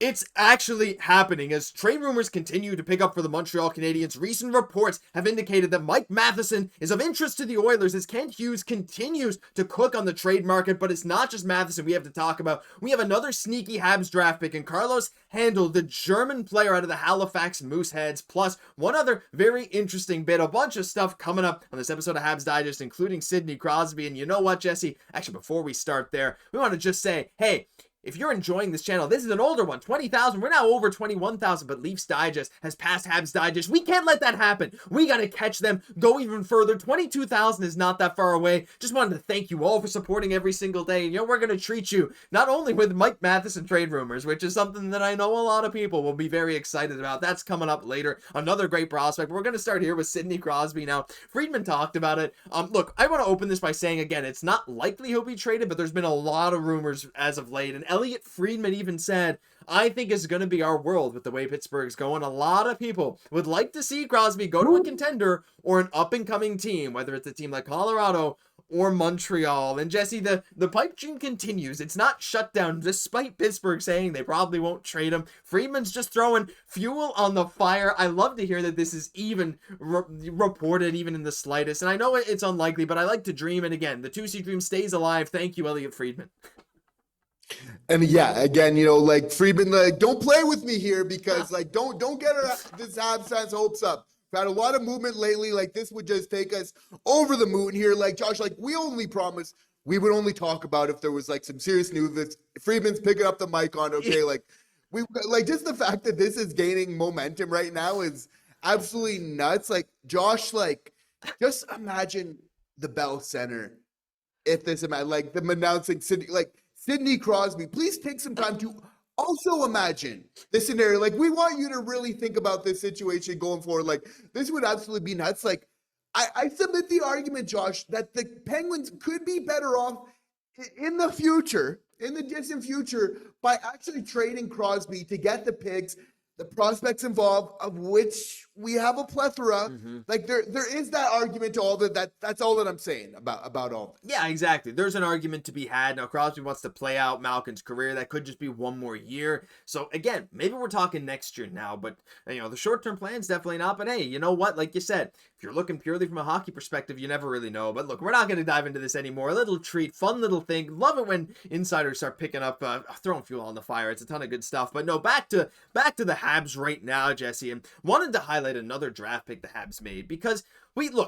It's actually happening as trade rumors continue to pick up for the Montreal Canadiens. Recent reports have indicated that Mike Matheson is of interest to the Oilers as Kent Hughes continues to cook on the trade market. But it's not just Matheson we have to talk about. We have another sneaky Habs draft pick in Carlos Handel, the German player out of the Halifax Mooseheads, plus one other very interesting bit. A bunch of stuff coming up on this episode of Habs Digest, including Sidney Crosby. And you know what, Jesse? Actually, before we start there, we want to just say, hey, if you're enjoying this channel, this is an older one, 20,000. We're now over 21,000, but Leafs Digest has passed Habs Digest. We can't let that happen. We got to catch them, go even further. 22,000 is not that far away. Just wanted to thank you all for supporting every single day. And, we're going to treat you not only with Mike Matheson trade rumors, which is something that I know a lot of people will be very excited about. That's coming up later. Another great prospect. We're going to start here with Sidney Crosby. Now, Friedman talked about it. Look, I want to open this by saying, again, it's not likely he'll be traded, but there's been a lot of rumors as of late. And Elliot Friedman even said, I think it's going to be our world with the way Pittsburgh's going. A lot of people would like to see Crosby go to a contender or an up-and-coming team, whether it's a team like Colorado or Montreal. And Jesse, the pipe dream continues. It's not shut down, despite Pittsburgh saying they probably won't trade him. Friedman's just throwing fuel on the fire. I love to hear that this is even reported, even in the slightest. And I know it's unlikely, but I like to dream. And again, the 2C dream stays alive. Thank you, Elliot Friedman. And yeah, again, like Friedman, like, don't play with me here because don't get this Habs fans' hopes up. We've had a lot of movement lately. Like, this would just take us over the moon here. Like, Josh, like, we only promised we would only talk about if there was like some serious news that Friedman's picking up the mic on. Okay, like just the fact that this is gaining momentum right now is absolutely nuts. Like, Josh, like, just imagine the Bell Center if this like them announcing Sidney Crosby. Please take some time to also imagine this scenario. Like, we want you to really think about this situation going forward. Like, this would absolutely be nuts. Like, I submit the argument, Josh, that the Penguins could be better off in the future, in the distant future, by actually trading Crosby to get the picks, the prospects involved, of which we have a plethora. Mm-hmm. Like, there is that argument to all that's all that I'm saying about all this. Yeah, exactly. There's an argument to be had. Now, Crosby wants to play out Malkin's career. That could just be one more year. So, again, maybe we're talking next year now, but, the short-term plan's definitely not. But, hey, you know what? Like you said, if you're looking purely from a hockey perspective, you never really know. But, look, we're not going to dive into this anymore. A little treat, fun little thing. Love it when insiders start picking up, throwing fuel on the fire. It's a ton of good stuff. But, no, back to the Habs right now, Jesse, and wanted to highlight another draft pick the Habs made because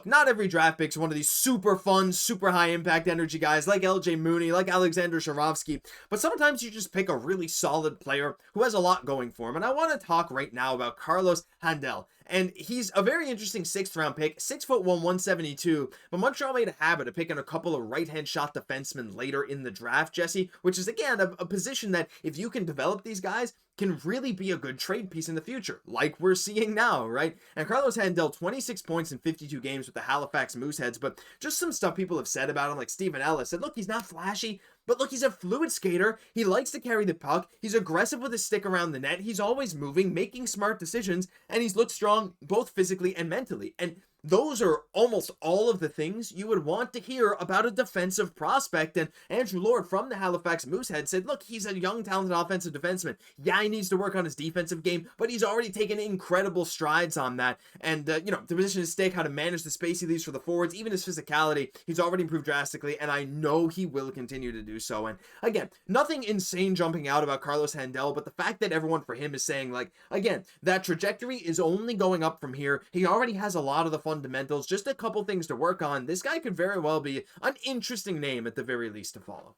not every draft pick's one of these super fun, super high impact energy guys like LJ Mooney, like Alexander Sharovsky, but sometimes you just pick a really solid player who has a lot going for him. And I want to talk right now about Carlos Handel. And he's a very interesting 6th round pick, 6'1", 172. But Montreal made a habit of picking a couple of right-hand shot defensemen later in the draft, Jesse, which is, again, a position that if you can develop these guys, can really be a good trade piece in the future, like we're seeing now, right? And Carlos Handel, 26 points in 52 games with the Halifax Mooseheads, but just some stuff people have said about him, like Stephen Ellis said, look, he's not flashy, but look, he's a fluid skater. He likes to carry the puck. He's aggressive with his stick around the net. He's always moving, making smart decisions, and he's looked strong both physically and mentally. And those are almost all of the things you would want to hear about a defensive prospect. And Andrew Lord from the Halifax Moosehead said, look, he's a young, talented offensive defenseman. Yeah, he needs to work on his defensive game, but he's already taken incredible strides on that. And, the position of stick, how to manage the space he leaves for the forwards, even his physicality, he's already improved drastically, and I know he will continue to do so. And again, nothing insane jumping out about Carlos Handel, but the fact that everyone for him is saying, like, again, that trajectory is only going up from here. He already has a lot of the fundamentals, just a couple things to work on. This guy could very well be an interesting name at the very least to follow.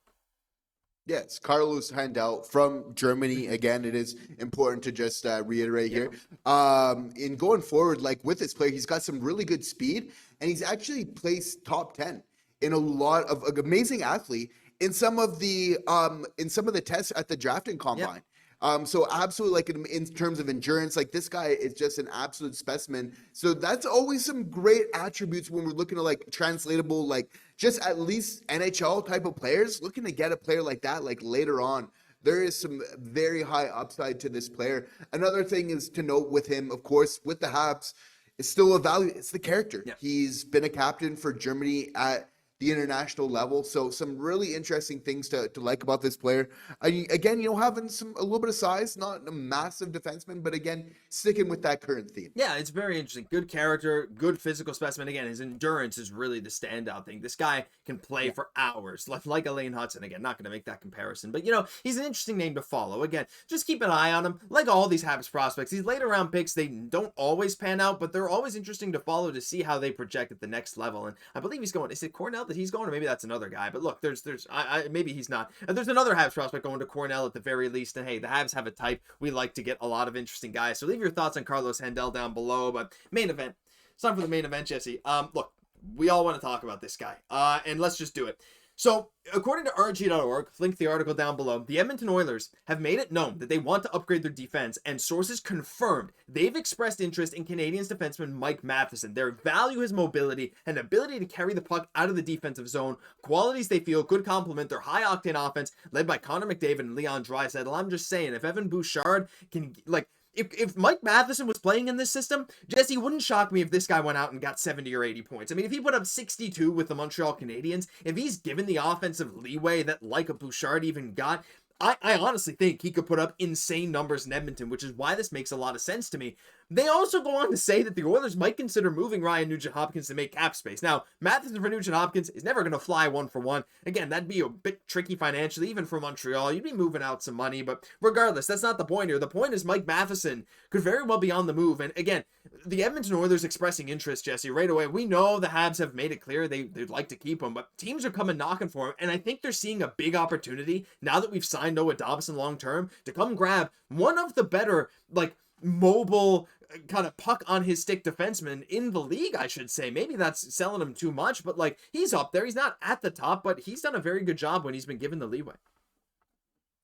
Yes, Carlos Handel from Germany. Again, it is important to just reiterate here. In going forward, like with this player, he's got some really good speed, and he's actually placed top 10 in a lot of amazing athlete in some of the tests at the drafting combine. Yep. So absolutely, like in terms of endurance, like this guy is just an absolute specimen. So that's always some great attributes when we're looking at like translatable, like just at least NHL type of players. Looking to get a player like that, like later on, there is some very high upside to this player. Another thing is to note with him, of course, with the Habs, it's still a value. It's the character. Yeah. He's been a captain for Germany at the international level. So some really interesting things to like about this player. Again, having a little bit of size, not a massive defenseman, but again, sticking with that current theme. Yeah, it's very interesting. Good character, good physical specimen. Again, his endurance is really the standout thing. This guy can play for hours, like Elaine Hudson. Again, not going to make that comparison, but he's an interesting name to follow. Again, just keep an eye on him. Like all these Habs prospects, these later round picks, they don't always pan out, but they're always interesting to follow to see how they project at the next level. And I believe he's going. Is it Cornell that he's going, or maybe that's another guy? But look, maybe he's not. There's another Habs prospect going to Cornell at the very least. And hey, the Habs have a type. We like to get a lot of interesting guys. So leave your thoughts on Carlos Handel down below. But main event, it's time for the main event, Jesse. Look, we all want to talk about this guy, and let's just do it. So, according to RG.org, link to the article down below, the Edmonton Oilers have made it known that they want to upgrade their defense, and sources confirmed they've expressed interest in Canadiens defenseman Mike Matheson. They value his mobility and ability to carry the puck out of the defensive zone, qualities they feel could complement their high-octane offense led by Connor McDavid and Leon Draisaitl. I'm just saying, if Evan Bouchard can, if Mike Matheson was playing in this system, Jesse, wouldn't shock me if this guy went out and got 70 or 80 points. I mean, if he put up 62 with the Montreal Canadiens, if he's given the offensive leeway that like a Bouchard even got, I honestly think he could put up insane numbers in Edmonton, which is why this makes a lot of sense to me. They also go on to say that the Oilers might consider moving Ryan Nugent-Hopkins to make cap space. Now, Matheson for Nugent-Hopkins is never going to fly 1-for-1. Again, that'd be a bit tricky financially, even for Montreal. You'd be moving out some money, but regardless, that's not the point here. The point is Mike Matheson could very well be on the move. And again, the Edmonton Oilers expressing interest, Jesse, right away. We know the Habs have made it clear they'd like to keep him, but teams are coming knocking for him. And I think they're seeing a big opportunity now that we've signed Noah Dobson long-term to come grab one of the better, mobile kind of puck on his stick defenseman in the league, I should say. Maybe that's selling him too much, but he's up there. He's not at the top, but he's done a very good job when he's been given the leeway.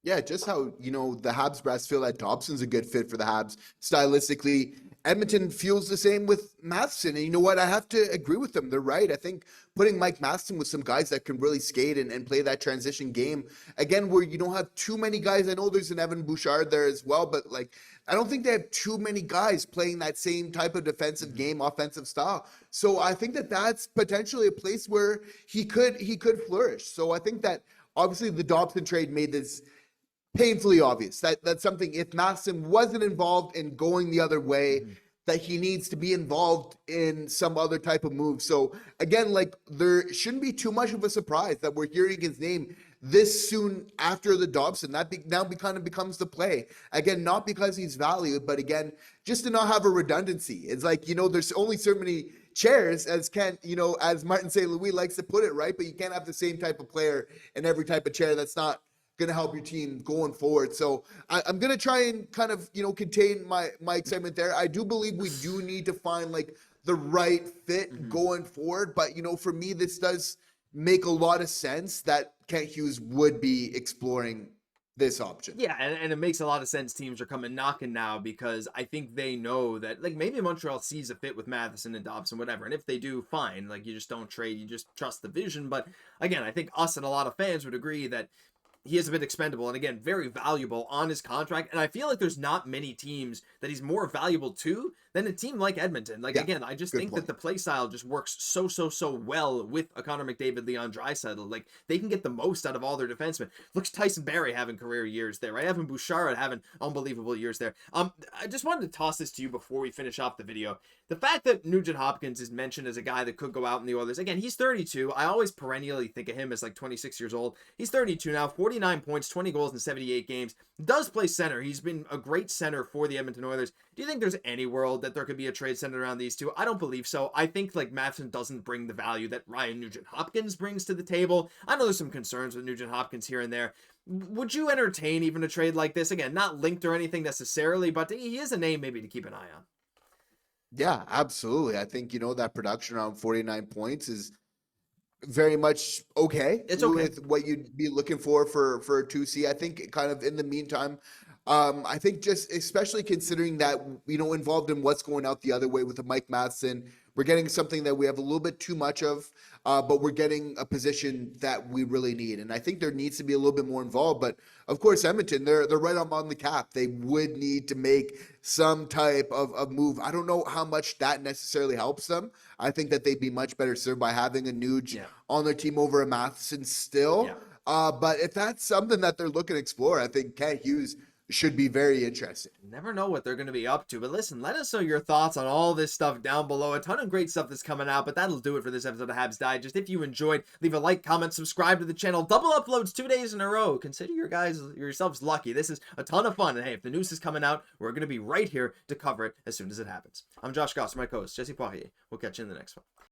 Yeah, just how, the Habs brass feel that Dobson's a good fit for the Habs. Stylistically, Edmonton feels the same with Matheson. And you know what? I have to agree with them. They're right. I think putting Mike Matheson with some guys that can really skate and play that transition game, again, where you don't have too many guys. I know there's an Evan Bouchard there as well, but I don't think they have too many guys playing that same type of defensive game, offensive style. So I think that that's potentially a place where he could flourish. So I think that obviously the Dobson trade made this painfully obvious that's something, if Matheson wasn't involved in going the other way, that he needs to be involved in some other type of move. So again, there shouldn't be too much of a surprise that we're hearing his name this soon after the Dobson. That now kind of becomes the play. Again, not because he's valued, but again, just to not have a redundancy. It's there's only so many chairs, as Martin St. Louis likes to put it, right? But you can't have the same type of player in every type of chair. That's not going to help your team going forward. So I'm going to try and kind of, contain my excitement there. I do believe we do need to find the right fit going forward. But, for me, this does make a lot of sense that Kent Hughes would be exploring this option. Yeah, and it makes a lot of sense teams are coming knocking now, because I think they know that maybe Montreal sees a fit with Matheson and Dobson, whatever. And if they do, fine. You just don't trade, you just trust the vision. But again, I think us and a lot of fans would agree that he is a bit expendable and, again, very valuable on his contract. And I feel like there's not many teams that he's more valuable to than a team like Edmonton. Again, I just think that the play style just works so well with a Connor McDavid, Leon Draisaitl. They can get the most out of all their defensemen. Looks Tyson Barrie having career years there, right? Evan Bouchard having unbelievable years there. I just wanted to toss this to you before we finish off the video. The fact that Nugent-Hopkins is mentioned as a guy that could go out in the Oilers. Again, he's 32. I always perennially think of him as 26 years old. He's 32 now, 49 points, 20 goals in 78 games. Does play center. He's been a great center for the Edmonton Oilers. Do you think there's any world that there could be a trade centered around these two? I don't believe so. I think Matheson doesn't bring the value that Ryan Nugent-Hopkins brings to the table. I know there's some concerns with Nugent-Hopkins here and there. Would you entertain even a trade like this? Again, not linked or anything necessarily, but he is a name maybe to keep an eye on. Yeah, absolutely. I think, that production around 49 points is very much okay. It's okay with what you'd be looking for a 2C. I think kind of in the meantime, I think just especially considering that, involved in what's going out the other way with the Mike Matheson, we're getting something that we have a little bit too much of, but we're getting a position that we really need. And I think there needs to be a little bit more involved. But of course, Edmonton, they're right up on the cap. They would need to make some type of move. I don't know how much that necessarily helps them. I think that they'd be much better served by having a Nuge on their team over a Matheson still. But if that's something that they're looking to explore, I think Kent Hughes should be very interesting. Never know what they're going to be up to. But listen, let us know your thoughts on all this stuff down below. A ton of great stuff that's coming out, but that'll do it for this episode of Habs Digest. If you enjoyed, leave a like, comment, subscribe to the channel. Double uploads 2 days in a row. Consider yourselves lucky. This is a ton of fun. And hey, if the news is coming out, we're going to be right here to cover it as soon as it happens. I'm Josh Gosse, my co-host, Jesse Poirier. We'll catch you in the next one.